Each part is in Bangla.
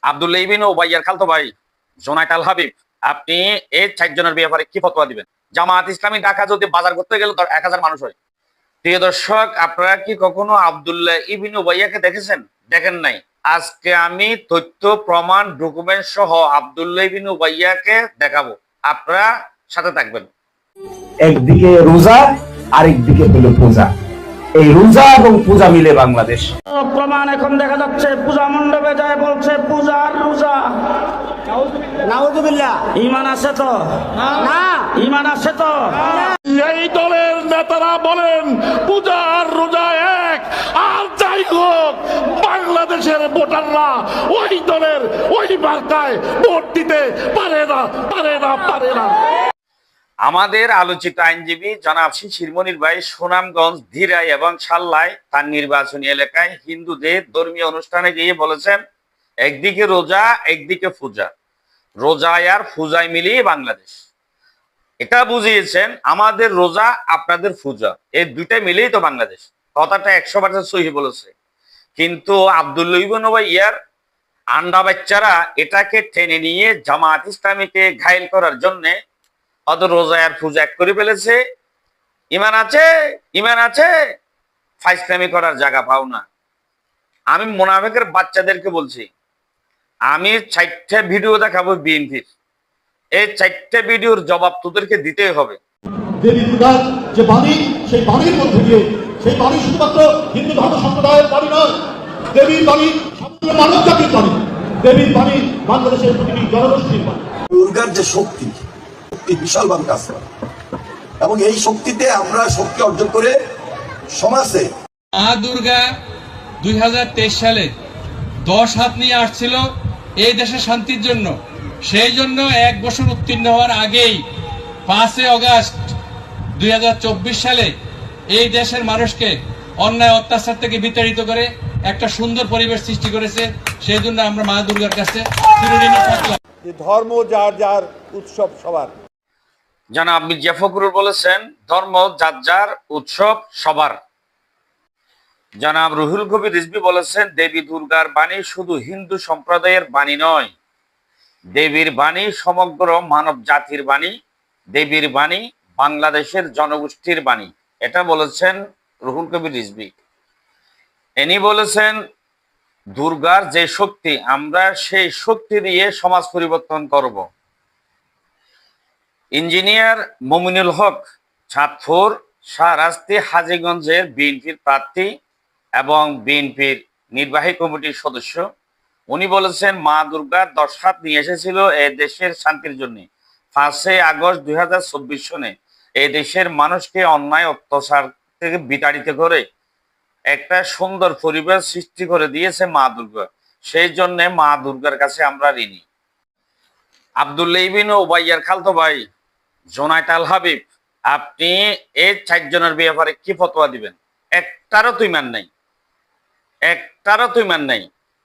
আব্দুল্লাহ ইবিন উবাইয়ার খালতো ভাই জোনায়েদ আল হাবিব, আপনি এই 4 জনের ব্যাপারে কি ফতোয়া দিবেন? জামাত ইসলামী ঢাকা যদি বাজার করতে গেলে 1000 মানুষ হয়। প্রিয় দর্শক, আপনারা কি কখনো আব্দুল্লাহ ইবিন উবাইয়াকে দেখেছেন? দেখেন নাই। আজকে আমি তথ্য প্রমাণ ডকুমেন্ট সহ আব্দুল্লাহ ইবিন উবাইয়াকে দেখাবো, আপনারা সাথে থাকবেন। একদিকে রোজা, আরেকদিকে হলো পূজা। এই রোজা এবং পূজা মিলে বাংলাদেশ। প্রমাণ এখন দেখা যাচ্ছে পূজা মণ্ডপে যায় বলছে পূজা আর রোজা। নাউযুবিল্লাহ। ঈমান আছে তো? না। ঈমান আছে তো? এই দলের নেতারা বলেন পূজা আর রোজা এক, আর যাই হোক বাংলাদেশের ভোটাররা ওই দলের ওই মার্কায় ভোট দিতে পারে না, পারে না, পারে না। আমাদের আলোচিত আইনজীবী জনাব শিশির মনির ভাই সুনামগঞ্জ, ধীরাই এবং সাল্লায় তার নির্বাচনী এলাকায় হিন্দুদের ধর্মীয় অনুষ্ঠানে গিয়ে বলেছেন একদিকে রোজা একদিকে পূজা, রোজায় আর পূজায় মিলিয়ে বাংলাদেশ। এটা বুঝিয়েছেন আমাদের রোজা আপনাদের পূজা, এই দুইটাই মিলেই তো বাংলাদেশ। কথাটা 100% সহি বলেছে। কিন্তু আব্দুল্লাহ ইবনে উবাইয়ার আন্ডা বাচ্চারা এটাকে টেনে নিয়ে জামাত ইসলামীকে ঘায়েল করার জন্য অত রোজা আর পূজা এক করে ফেলেছে। ইমান আছে, ইমান আছে, ফাইজলামি করার জায়গা পাও না। আমি মুনাফিকের বাচ্চাদেরকে বলছি, আমি 4টা ভিডিও দেখাবো বিএনপির, এই 4টা ভিডিওর জবাব তোদেরকে দিতেই হবে। দেবী দুর্গার যে বাণী, সেই বাণীর মধ্যে দিয়ে, সেই বাণী শুধুমাত্র হিন্দু ধর্ম সম্প্রদায়ের বাণী নয়, দেবীর বাণী সমগ্র মানব জাতির বাণী, দেবীর বাণী বাংলাদেশের প্রতিটি জনগোষ্ঠীর বাণী। দুর্গার যে শক্তি বিশালভাবে কাজ করে এবং এই শক্তিতে আমরা শক্তি অর্জন করে সমাজে মা দুর্গা 2023 সালে 10 হাত নিয়ে আসছিল এই দেশের শান্তির জন্য। সেই জন্য 1 বছর উত্তীর্ণ হওয়ার আগেই 5 আগস্ট 2024 সালে এই দেশের মানুষকে অন্যায় অত্যাচার থেকে বিতাড়িত করে একটা সুন্দর পরিবেশ সৃষ্টি করেছে। সেই জন্য আমরা মা দুর্গার কাছে চিরঋণী থাকলাম। ধর্ম যার যার, উৎসব সবার। জনাব মির্জা ফখরুল বলেছেন ধর্ম যার যার, উৎসব সবার। জনাব রুহুল কবির রিজভী বলেছেন দেবী দুর্গার বাণী শুধু হিন্দু সম্প্রদায়ের বাণী নয়, দেবীর বাণী সমগ্র মানব জাতির বাণী, দেবীর বাণী বাংলাদেশের জনগোষ্ঠীর বাণী। এটা বলেছেন রুহুল কবির রিজভী। ইনি বলেছেন দুর্গার যে শক্তি, আমরা সেই শক্তি দিয়ে সমাজ পরিবর্তন করব। ইঞ্জিনিয়ার মুমিনুল হক চাঁদপুর শাহরাস্তি হাজীগঞ্জের বিএনপির প্রার্থী এবং বিএনপির নির্বাহী কমিটির সদস্য, উনি বলেছেন মা দুর্গা 10 হাত নিয়ে এসেছিল এই দেশের শান্তির জন্য। 5 আগস্ট 2024 সনে এই দেশের মানুষকে অন্যায় অত্যাচার থেকে বিতাড়িত করে একটা সুন্দর পরিবেশ সৃষ্টি করে দিয়েছে মা দুর্গা। সেই জন্য মা দুর্গার কাছে আমরা ঋণী। আব্দুল্লাহ ইবিন উবাইয়ার খালতো ভাই জোনায়েদ আল হাবিব, আপনি এই 4 জনের ব্যাপারে কি ফতোয়া দিবেন? একটারও তো ঈমান নাই, একটারও তো ঈমান নাই।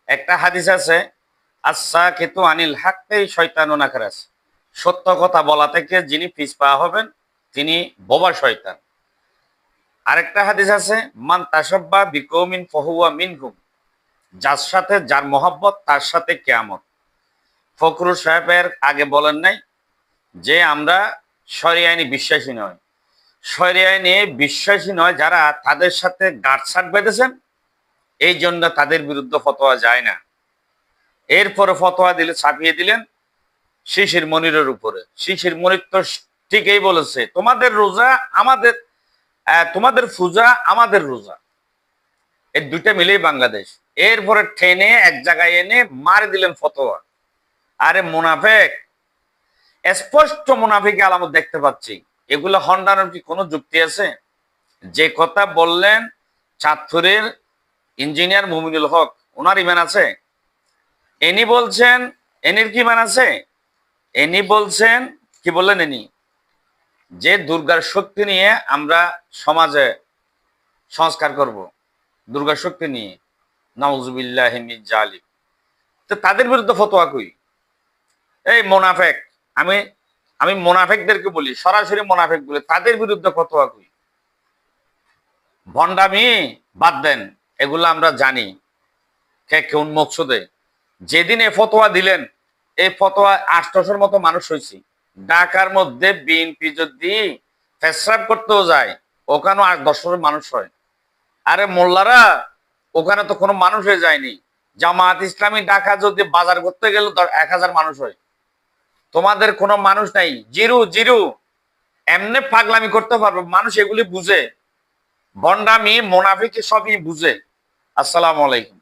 একটা হাদিস আছে, আস-সাকিতু আনিল হাক্কি শয়তানুন আখরাস, সত্য কথা বলা থেকে যিনি পিছপা হবেন তিনি বোবা শয়তান। আরেকটা হাদিস আছে, মান তাশাব্বা বিকৌমিন ফাহুয়া মিনহুম, যার সাথে যার মহব্বত তার সাথে কিয়ামত। ফখরুল সাহেবের আগে বলেন নাই যে আমরা শরিয়া আইনে বিশ্বাসী নয়, শরিয়া আইনে বিশ্বাসী নয় যারা তাদের সাথে গাঁটছাট বেঁধেছেন, এই জন্য তাদের বিরুদ্ধে ফতোয়া যায় না। এরপরে ফতোয়া দিলে ছাপিয়ে দিলেন শিশির মনিরের উপরে। শিশির মনির তো ঠিকই বলেছে তোমাদের রোজা আমাদের, তোমাদের পূজা আমাদের রোজা, এই দুইটা মিলেই বাংলাদেশ। এরপরে টেনে এক জায়গায় এনে মারে দিলেন ফতোয়া। আরে মুনাফেক, স্পষ্ট মুনাফিক আলামত দেখতে পাচ্ছি। এগুলো হন্ডানোর কি কোনো যুক্তি আছে? যে কথা বললেন চাঁদপুরের ইঞ্জিনিয়ার মুমিনুল হক, ওনার ইমান আছে? এনি বলছেন এনির কি ইমান আছে? এনি বলছেন কি বললেন এনি যে দুর্গার শক্তি নিয়ে আমরা সমাজে সংস্কার করব, দুর্গার শক্তি নিয়ে। নাউযুবিল্লাহি মিন জালিক। তো তাদের বিরুদ্ধে ফতোয়া কই? এই মুনাফেক, আমি মুনাফেকদেরকে বলি, সরাসরি মুনাফেক বলি, তাদের বিরুদ্ধে ফতোয়া কই? ভণ্ডামি বাদ দেন, এগুলো আমরা জানি কে কোন মকসদে। যেদিন এ ফতোয়া দিলেন, এই ফতোয়া 800-র মতো মানুষ হয়েছে। ঢাকার মধ্যে বিএনপি যদি পেশাব করতেও যায়, ওখানেও 8-10 মানুষ হয়। আরে মোল্লারা, ওখানে তো কোনো মানুষ হয়ে যায়নি। জামাত ইসলামী ঢাকা যদি বাজার করতে গেলে 1000 মানুষ হয়। তোমাদের কোনো মানুষ নাই, জিরো জিরো। এমনি পাগলামি করতে পারবে, মানুষ এগুলি বুঝে, ভণ্ডামি মুনাফিকি সবই বুঝে। আসসালামু আলাইকুম।